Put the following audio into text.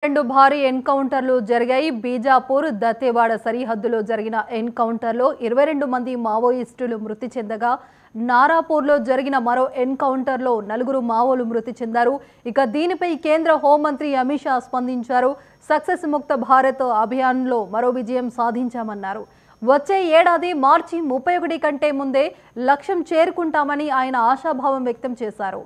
రెండు భారీ ఎన్కౌంటర్లు జరిగాయి. బీజాపూర్ దత్తేవాడ సరిహద్దులో జరిగిన ఎన్కౌంటర్లో 22 మంది మావోయిస్టులు మృతి చెందగా నారాపూర్లో జరిగిన మరో ఎన్కౌంటర్లో 4 మావోలు మృతి చెందారు. ఇక దీనిపై కేంద్ర హోంమంత్రి అమిత్ షా స్పందించారు. సక్సెస్ ముక్త భారత్ అభియాన్లో మరో విజయం సాధించామన్నారు. వచ్చే ఏడాది మార్చి 31 కంటే ముందే లక్ష్యం చేరుకుంటామని ఆయన ఆశాభావం వ్యక్తం చేశారు.